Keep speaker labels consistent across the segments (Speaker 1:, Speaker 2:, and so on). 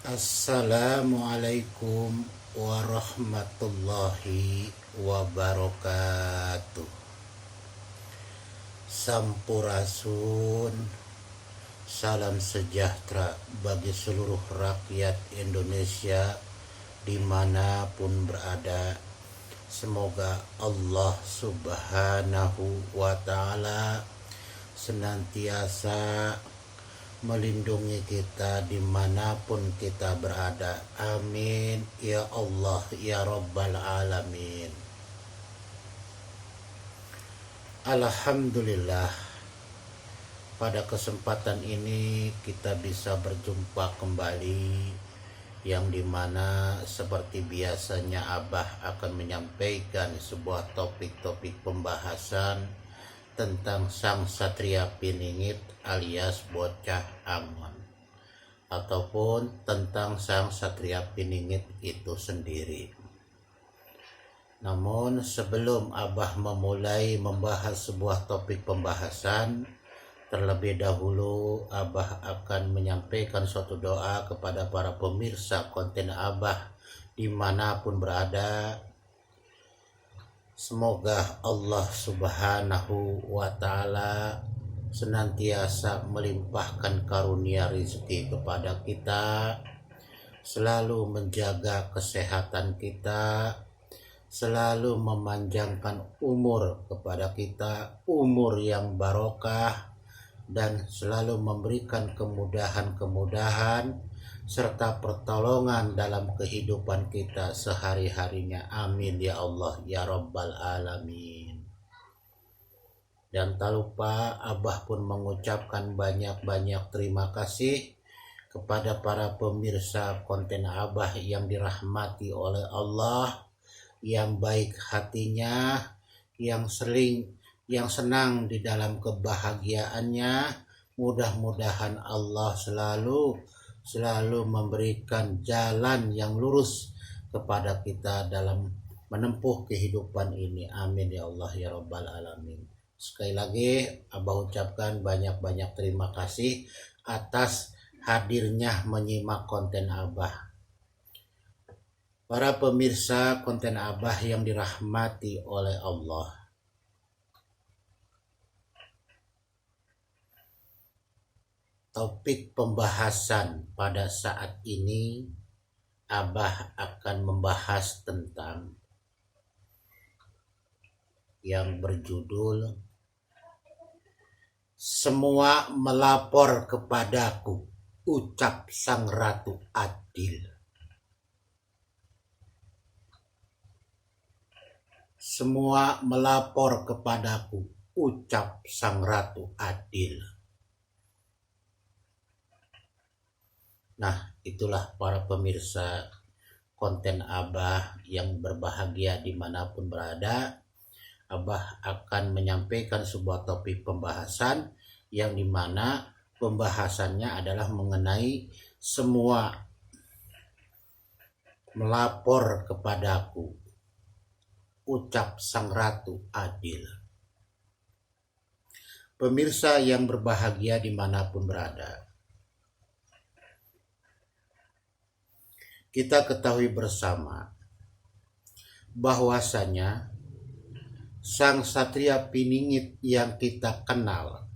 Speaker 1: Assalamualaikum warahmatullahi wabarakatuh. Sampurasun, salam sejahtera bagi seluruh rakyat Indonesia dimanapun berada. Semoga Allah subhanahu wa ta'ala senantiasa melindungi kita dimanapun kita berada. Amin ya Allah ya Rabbal Alamin. Alhamdulillah, pada kesempatan ini kita bisa berjumpa kembali, yang dimana seperti biasanya Abah akan menyampaikan sebuah topik-topik pembahasan tentang Sang Satria Piningit alias Bocah Angon, ataupun tentang Sang Satria Piningit itu sendiri. Namun sebelum Abah memulai membahas sebuah topik pembahasan, terlebih dahulu Abah akan menyampaikan suatu doa kepada para pemirsa konten Abah dimanapun berada. Semoga Allah subhanahu wa ta'ala senantiasa melimpahkan karunia rezeki kepada kita, selalu menjaga kesehatan kita, selalu memanjangkan umur kepada kita, umur yang barokah, dan selalu memberikan kemudahan-kemudahan serta pertolongan dalam kehidupan kita sehari-harinya. Amin ya Allah ya Rabbal Alamin. Dan tak lupa Abah pun mengucapkan banyak-banyak terima kasih kepada para pemirsa konten Abah yang dirahmati oleh Allah, yang baik hatinya, yang senang di dalam kebahagiaannya. Mudah-mudahan Allah selalu memberikan jalan yang lurus kepada kita dalam menempuh kehidupan ini. Amin ya Allah ya Rabbal Alamin. Sekali lagi Abah ucapkan banyak-banyak terima kasih atas hadirnya menyimak konten Abah. Para pemirsa konten Abah yang dirahmati oleh Allah, topik pembahasan pada saat ini Abah akan membahas tentang yang berjudul "Semua melapor kepadaku, ucap Sang Ratu Adil." Semua melapor kepadaku, ucap Sang Ratu Adil. Nah, itulah para pemirsa konten Abah yang berbahagia dimanapun berada. Abah akan menyampaikan sebuah topik pembahasan yang dimana pembahasannya adalah mengenai semua melapor kepadaku, ucap Sang Ratu Adil. Pemirsa yang berbahagia dimanapun berada, kita ketahui bersama bahwasanya Sang Satria Piningit yang kita kenal,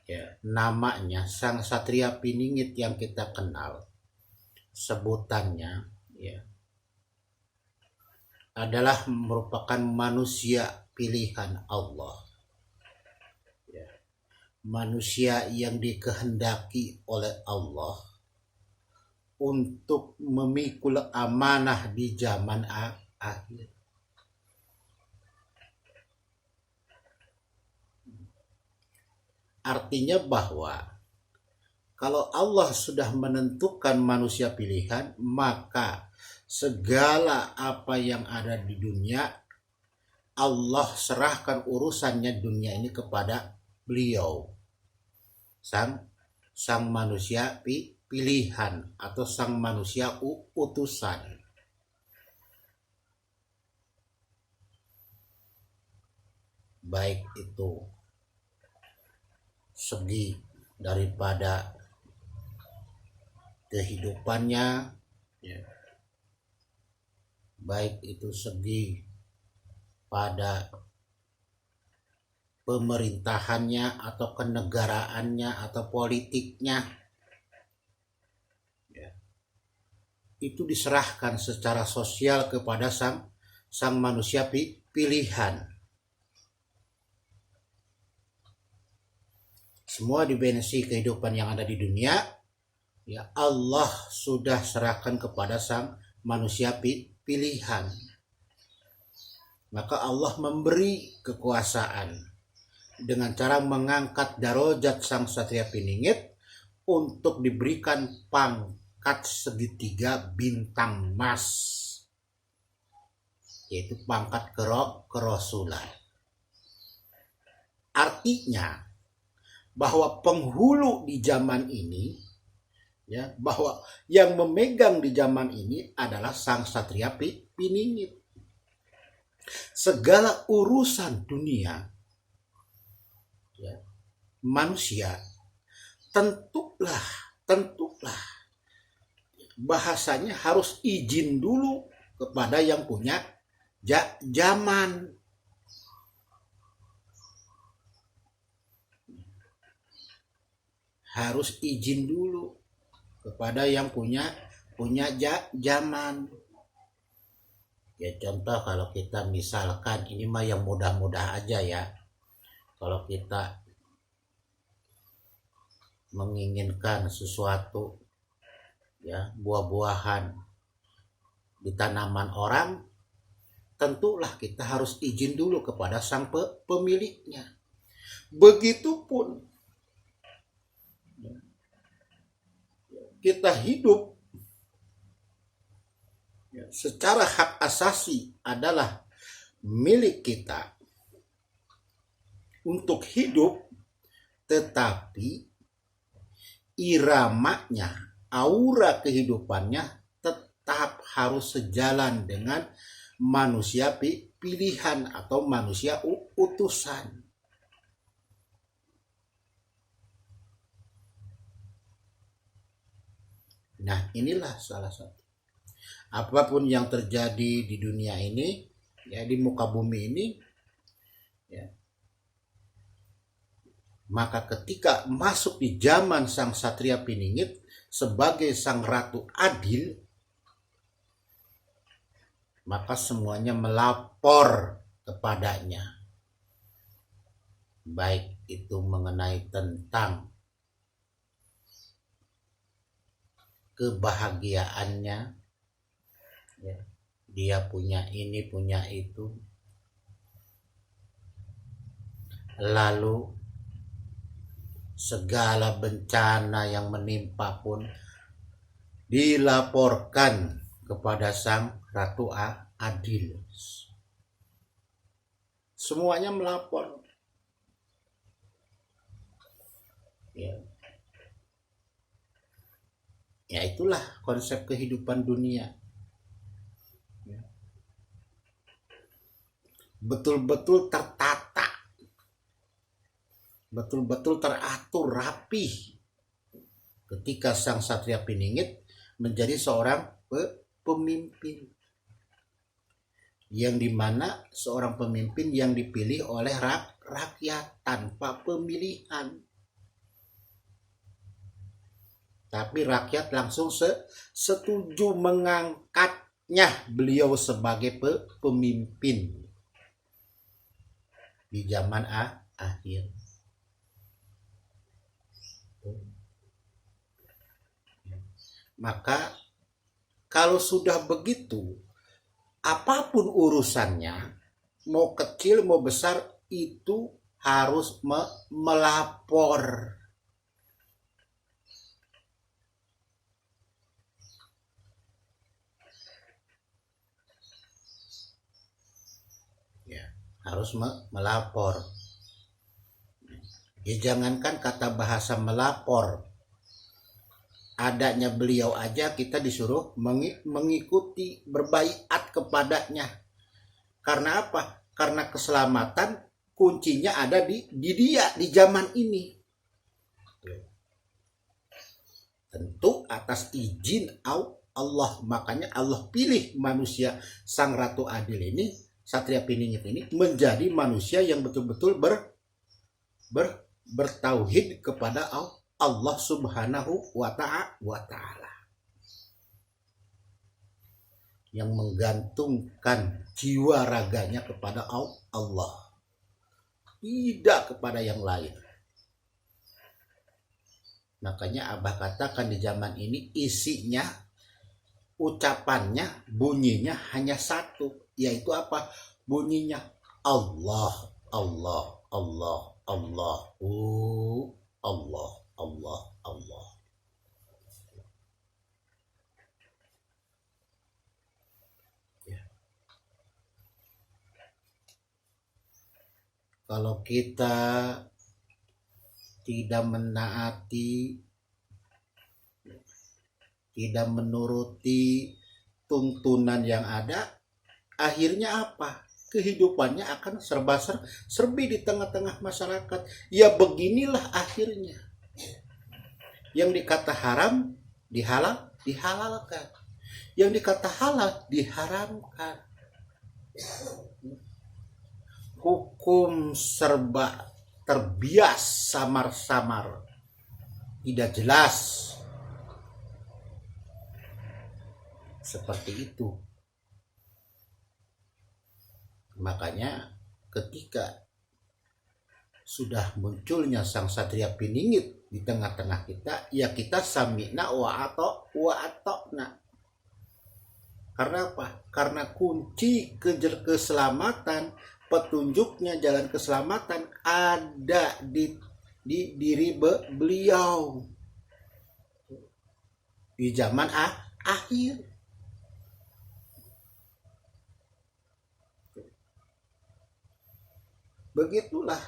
Speaker 1: ya, namanya Sang Satria Piningit yang kita kenal, sebutannya ya, adalah merupakan manusia pilihan Allah, ya, manusia yang dikehendaki oleh Allah untuk memikul amanah di zaman akhir. Artinya bahwa kalau Allah sudah menentukan manusia pilihan, maka segala apa yang ada di dunia, Allah serahkan urusannya dunia ini kepada beliau, sang manusia pilihan atau sang manusia utusan. Baik itu segi daripada kehidupannya, ya, baik itu segi pada pemerintahannya atau kenegaraannya atau politiknya, ya, itu diserahkan secara sosial kepada sang manusia pilihan. Semua dimensi kehidupan yang ada di dunia, ya, Allah sudah serahkan kepada sang manusia pilihan. Maka Allah memberi kekuasaan dengan cara mengangkat darajat sang Satria Piningit untuk diberikan pangkat segitiga bintang mas, yaitu pangkat kerasulan. Artinya bahwa penghulu di zaman ini, ya, bahwa yang memegang di zaman ini adalah sang Satria Piningit. Segala urusan dunia, ya, manusia tentulah bahasanya harus izin dulu kepada yang punya zaman. Harus izin dulu kepada yang punya zaman. Ya, contoh kalau kita misalkan, ini mah yang mudah-mudah aja ya, kalau kita menginginkan sesuatu, ya, buah-buahan di tanaman orang, tentulah kita harus izin dulu kepada sang pemiliknya. Begitupun kita hidup, ya, secara hak asasi adalah milik kita untuk hidup, tetapi iramanya, aura kehidupannya tetap harus sejalan dengan manusia pilihan atau manusia utusan. Nah, inilah salah satu. Apapun yang terjadi di dunia ini, ya, di muka bumi ini, ya, maka ketika masuk di zaman sang Satria Piningit sebagai sang Ratu Adil, maka semuanya melapor kepadanya, baik itu mengenai tentang kebahagiaannya, ya, dia punya ini, punya itu, lalu segala bencana yang menimpa pun dilaporkan kepada sang Ratu Adil. Semuanya melapor, ya. Ya, itulah konsep kehidupan dunia. Betul-betul tertata, betul-betul teratur rapi ketika sang Satria Piningit menjadi seorang pemimpin, yang dimana seorang pemimpin yang dipilih oleh rakyat tanpa pemilihan. Tapi rakyat langsung setuju mengangkatnya beliau sebagai pemimpin di zaman akhir. Maka kalau sudah begitu, apapun urusannya, mau kecil mau besar, itu harus melapor. Harus melapor. Ya, jangankan kata bahasa melapor, adanya beliau aja kita disuruh mengikuti, berbaiat kepadanya. Karena apa? Karena keselamatan kuncinya ada di dia di zaman ini. tentu atas izin Allah. Makanya Allah pilih manusia sang Ratu Adil ini, Satria Piningit ini, menjadi manusia yang betul-betul bertauhid kepada Allah Subhanahu wa Ta'ala, yang menggantungkan jiwa raganya kepada Allah, tidak kepada yang lain. Makanya Abah katakan di zaman ini isinya, ucapannya, bunyinya hanya satu, yaitu apa? Bunyinya Allah, Allah, Allah, Allah, Allah, Allah, Allah. Ya. Kalau kita tidak menaati, tidak menuruti tuntunan yang ada, akhirnya apa? Kehidupannya akan serba-serbi di tengah-tengah masyarakat. Ya beginilah akhirnya. Yang dikata haram dihalalkan. Yang dikata halal diharamkan. Hukum serba terbias, samar-samar, tidak jelas. Seperti itu. Makanya ketika sudah munculnya sang Satria Piningit di tengah-tengah kita, ya kita sami'na wa ata'na. Karena apa? Karena kunci keselamatan, petunjuknya jalan keselamatan ada di diri beliau di zaman akhir. Begitulah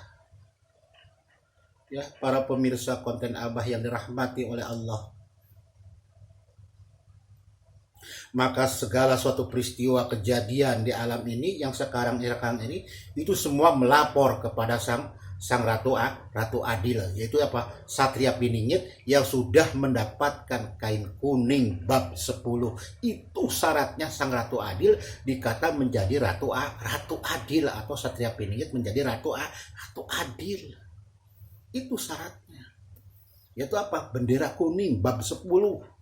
Speaker 1: ya para pemirsa konten Abah yang dirahmati oleh Allah. Maka segala suatu peristiwa kejadian di alam ini yang sekarang ini itu semua melapor kepada sang Ratu Adil, yaitu apa? Satria Piningit yang sudah mendapatkan kain kuning bab 10. Itu syaratnya sang Ratu Adil dikata menjadi Ratu Adil, atau Satria Piningit menjadi Ratu Adil. Itu syaratnya. Yaitu apa? Bendera kuning bab 10.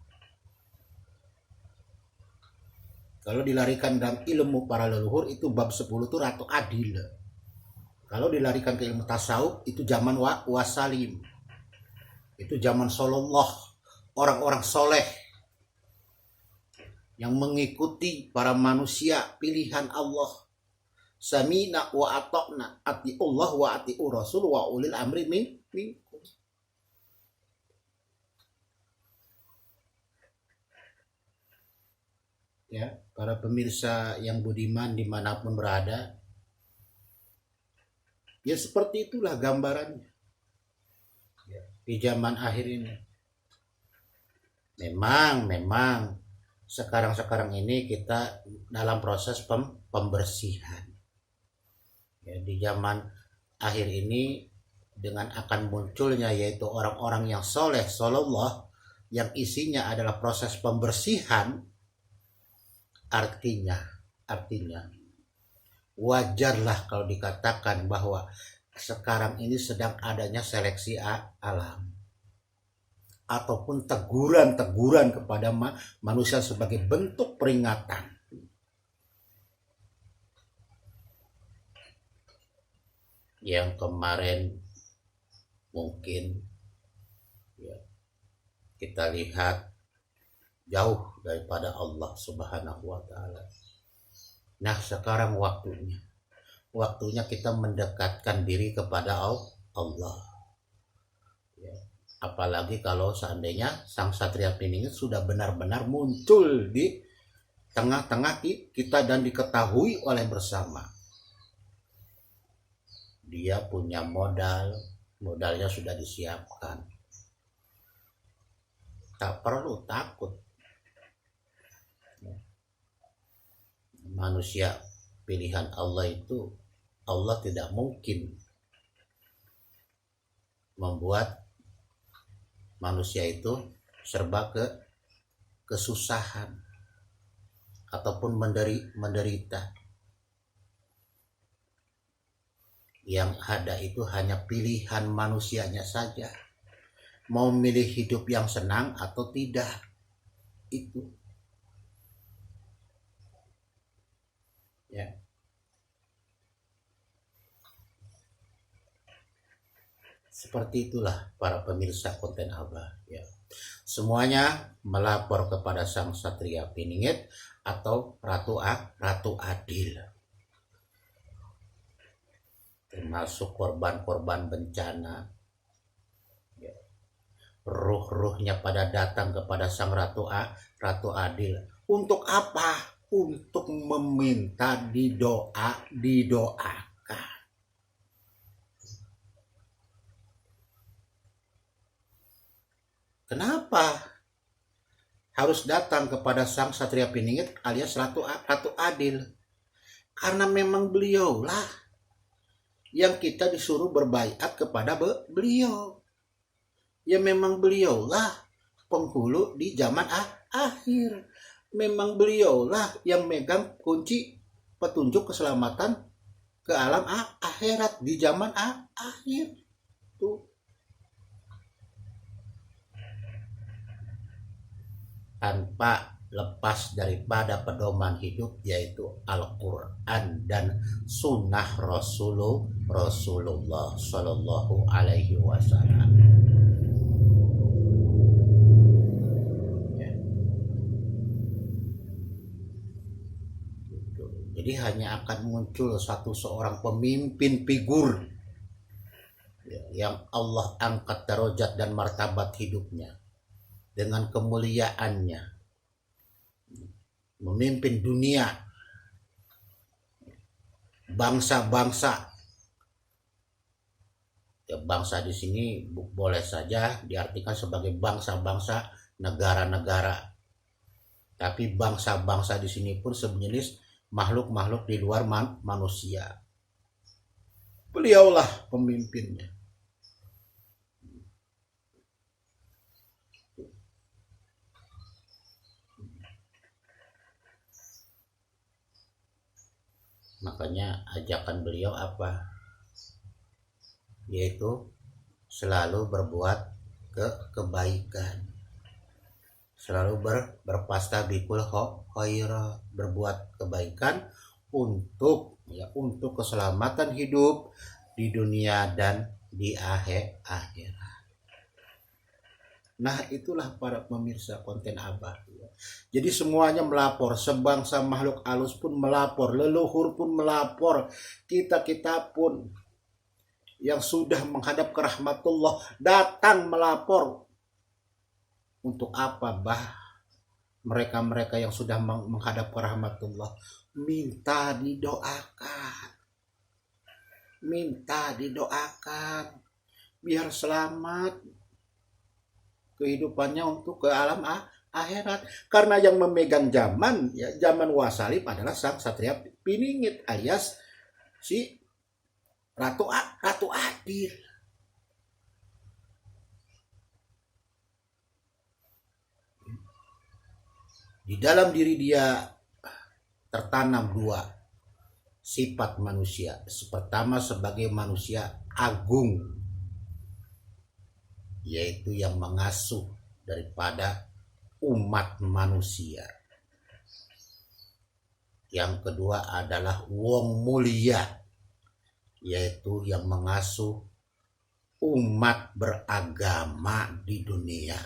Speaker 1: Kalau dilarikan dalam ilmu para leluhur itu bab 10 itu Ratu Adil. Kalau dilarikan ke ilmu tasawuf itu zaman wasalim. Itu zaman Sallallahu, orang-orang soleh yang mengikuti para manusia pilihan Allah. Sami'na wa ata'na, ati'ullah wa ati'ur rasul wa ulil amri minkum. Ya, para pemirsa yang budiman dimanapun berada, ya seperti itulah gambarannya ya, di zaman akhir ini. Memang sekarang ini kita dalam proses pembersihan ya, di zaman akhir ini dengan akan munculnya yaitu orang-orang yang soleh Sallallahu, yang isinya adalah proses pembersihan. Artinya wajarlah kalau dikatakan bahwa sekarang ini sedang adanya seleksi alam ataupun teguran kepada manusia sebagai bentuk peringatan. Yang kemarin mungkin ya, kita lihat jauh daripada Allah Subhanahu wa Ta'ala. Nah, sekarang waktunya kita mendekatkan diri kepada Allah. Ya. Apalagi kalau seandainya sang Satria Piningit sudah benar-benar muncul di tengah-tengah kita dan diketahui oleh bersama. Dia punya modalnya sudah disiapkan. Tak perlu takut. Manusia pilihan Allah itu, Allah tidak mungkin membuat manusia itu serba kesusahan ataupun menderita. Yang ada itu hanya pilihan manusianya saja, mau milih hidup yang senang atau tidak. Itu ya. Seperti itulah para pemirsa konten Abah ya. Semuanya melapor kepada Sang Satria Piningit atau Ratu Adil. Termasuk korban-korban bencana. Ya. Ruh-ruhnya pada datang kepada Sang Ratu Adil. Untuk apa? Untuk meminta didoakan. Kenapa harus datang kepada Sang Satria Piningit alias Ratu Adil? Karena memang beliaulah yang kita disuruh berbaiat kepada beliau. Ya memang beliaulah penghulu di zaman akhir. Memang beliaulah yang megang kunci petunjuk keselamatan ke alam akhirat di zaman akhir. Tuh. Tanpa lepas daripada pedoman hidup yaitu Al-Quran dan Sunnah Rasulullah Sallallahu Alaihi Wasallam. Jadi hanya akan muncul seorang pemimpin figur yang Allah angkat derajat dan martabat hidupnya dengan kemuliaannya, memimpin dunia, bangsa-bangsa. Ya, bangsa di sini boleh saja diartikan sebagai bangsa-bangsa, negara-negara. Tapi bangsa-bangsa di sini pun sejenis makhluk-makhluk di luar manusia. Beliaulah pemimpinnya. Makanya ajakan beliau apa? Yaitu selalu berbuat kebaikan. Selalu berpastabikul khairah, berbuat kebaikan untuk keselamatan hidup di dunia dan di akhirat. Nah, itulah para pemirsa konten Abah. Jadi semuanya melapor, sebangsa makhluk halus pun melapor, leluhur pun melapor, kita pun yang sudah menghadap ke rahmatullah datang melapor. Untuk apa, Bah? Mereka-mereka yang sudah menghadap ke rahmatullah minta didoakan biar selamat kehidupannya untuk ke alam akhirat. Karena yang memegang zaman wasalib adalah Sang Satria Piningit alias si Ratu Adil. Di dalam diri dia tertanam dua sifat manusia. Pertama sebagai manusia agung, yaitu yang mengasuh daripada umat manusia. Yang kedua adalah wong mulia, yaitu yang mengasuh umat beragama di dunia.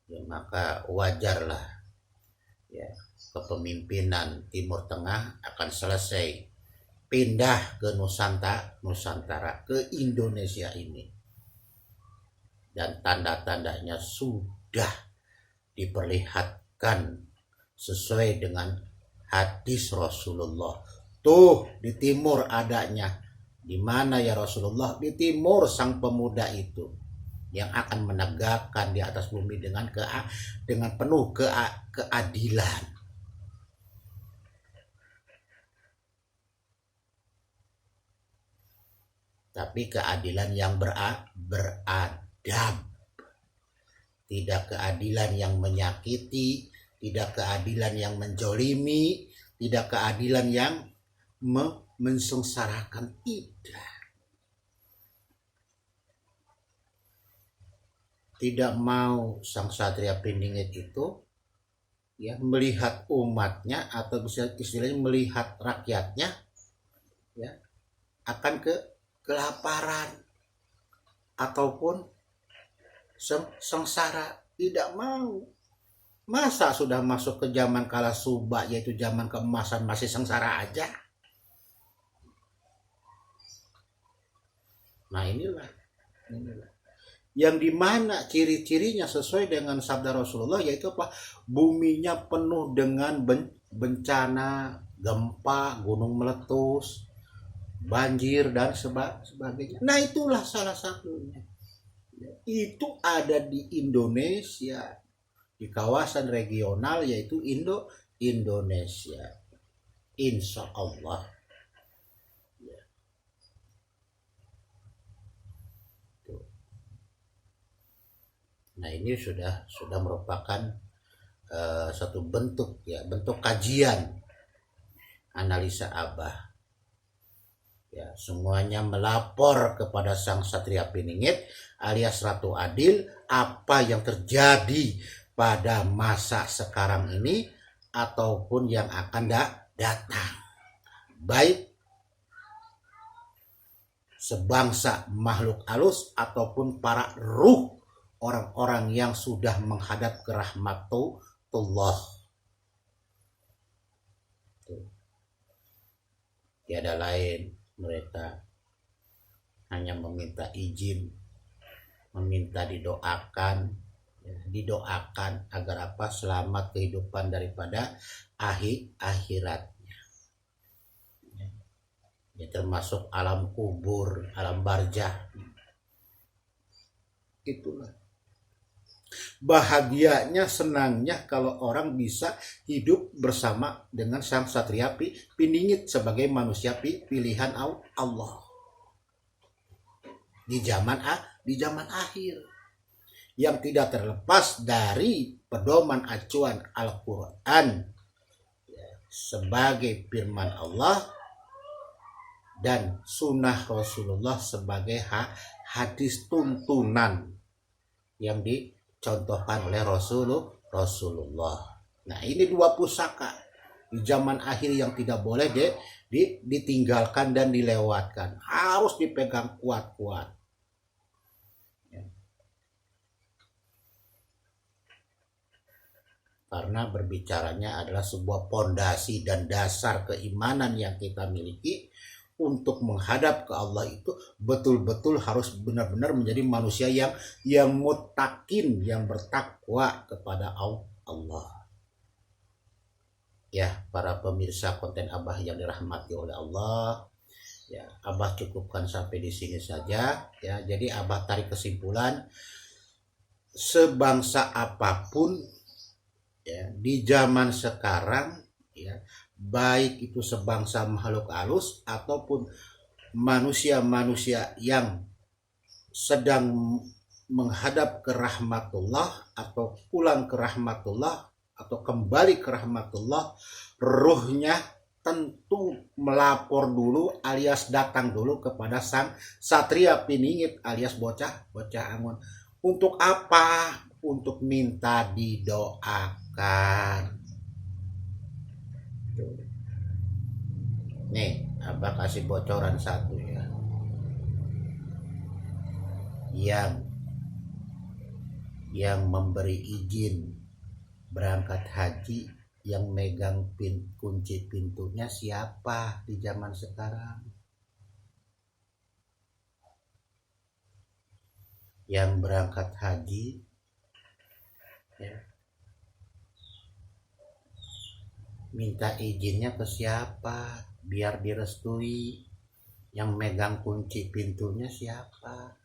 Speaker 1: Ya, maka wajarlah ya kepemimpinan Timur Tengah akan selesai, pindah ke Nusantara, ke Indonesia ini. Dan tanda-tandanya sudah diperlihatkan sesuai dengan hadis Rasulullah. Tuh di timur adanya. Di mana ya Rasulullah? Di timur sang pemuda itu yang akan menegakkan di atas bumi dengan penuh keadilan. tapi keadilan yang beradab. Tidak keadilan yang menyakiti, tidak keadilan yang menjolimi, tidak keadilan yang mensengsarakan, tidak. Tidak mau sang Satria Piningit itu ya melihat umatnya, atau bisa istilahnya melihat rakyatnya ya akan kelaparan ataupun sengsara. Tidak mau. Masa sudah masuk ke zaman kala subak, yaitu zaman keemasan, masih sengsara aja? Nah inilah yang dimana ciri-cirinya sesuai dengan sabda Rasulullah, yaitu apa? Buminya penuh dengan bencana, gempa, gunung meletus, banjir dan sebagainya. Nah itulah salah satunya. Itu ada di Indonesia, di kawasan regional, yaitu Indonesia. Insya Allah. Nah ini sudah merupakan satu bentuk kajian analisa Abah. Ya, semuanya melapor kepada sang Satria Piningit alias Ratu Adil apa yang terjadi pada masa sekarang ini ataupun yang akan datang. Baik sebangsa makhluk halus ataupun para ruh orang-orang yang sudah menghadap ke rahmatullah. Tiada lain, mereka hanya meminta izin, meminta didoakan agar apa? Selamat kehidupan daripada akhiratnya. Ya, termasuk alam kubur, alam barzah. Itulah. Bahagianya, senangnya kalau orang bisa hidup bersama dengan sang Satria Piningit sebagai manusia pilihan Allah di zaman akhir, yang tidak terlepas dari pedoman acuan Al-Quran sebagai firman Allah dan sunnah Rasulullah sebagai hadis tuntunan yang dicontohkan oleh Rasulullah. Nah ini dua pusaka di zaman akhir yang tidak boleh ditinggalkan dan dilewatkan, harus dipegang kuat-kuat. Karena berbicaranya adalah sebuah pondasi dan dasar keimanan yang kita miliki. Untuk menghadap ke Allah itu betul-betul harus benar-benar menjadi manusia yang muttaqin, yang bertakwa kepada Allah. Ya, para pemirsa konten Abah yang dirahmati oleh Allah, ya Abah cukupkan sampai di sini saja. Ya, jadi Abah tarik kesimpulan, sebangsa apapun ya di zaman sekarang, ya baik itu sebangsa makhluk halus ataupun manusia-manusia yang sedang menghadap ke rahmatullah atau pulang ke rahmatullah atau kembali ke rahmatullah, ruhnya tentu melapor dulu alias datang dulu kepada sang Satria Piningit alias bocah Angon. Untuk apa? Untuk minta didoakan. Nih, Abah kasih bocoran satu ya. Yang memberi izin berangkat haji, yang megang kunci pintunya siapa di zaman sekarang? Yang berangkat haji ya, minta izinnya ke siapa biar direstui? Yang megang kunci pintunya siapa?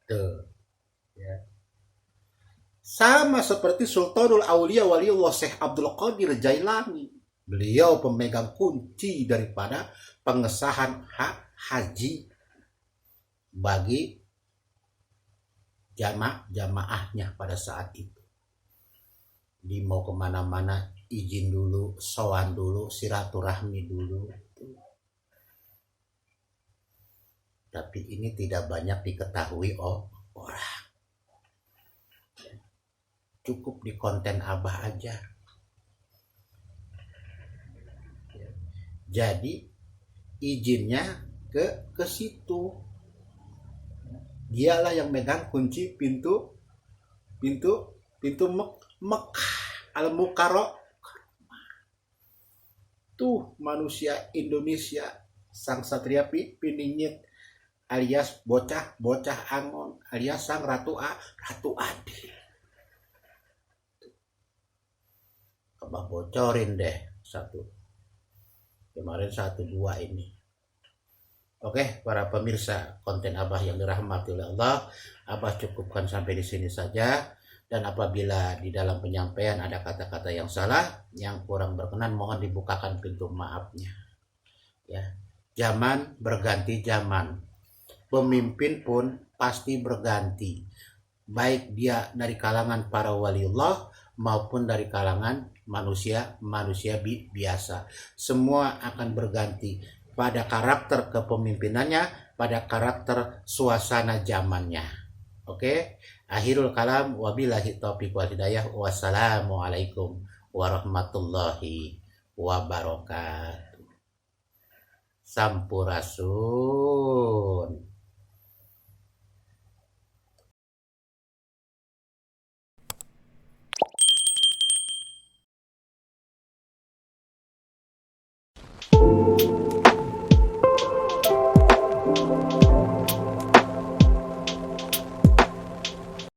Speaker 1: Tuh ya. Sama seperti Sultanul Aulia Waliullah Syekh Abdul Qadir Jailani Beliau pemegang kunci daripada pengesahan hak haji bagi jamaahnya pada saat itu. Di mau kemana-mana izin dulu, sowan dulu, silaturahmi dulu. Tapi ini tidak banyak diketahui orang. Cukup di konten Abah aja. Jadi izinnya ke situ. Dialah yang megang kunci pintu Mekah Al-Mukarram. Tuh manusia Indonesia sang satria piningit alias bocah angon alias sang ratu Adi. Abah bocorin deh kemarin 1-2 ini. Oke, para pemirsa konten Abah yang dirahmati oleh Allah, Abah cukupkan sampai di sini saja. Dan apabila di dalam penyampaian ada kata-kata yang salah, yang kurang berkenan, mohon dibukakan pintu maafnya. Ya, zaman berganti zaman, pemimpin pun pasti berganti, baik dia dari kalangan para waliullah maupun dari kalangan manusia biasa. Semua akan berganti pada karakter kepemimpinannya, pada karakter suasana zamannya. Oke, akhirul kalam, wabillahi taufiq wal hidayah. Wassalamualaikum warahmatullahi wabarakatuh. Sampurasun.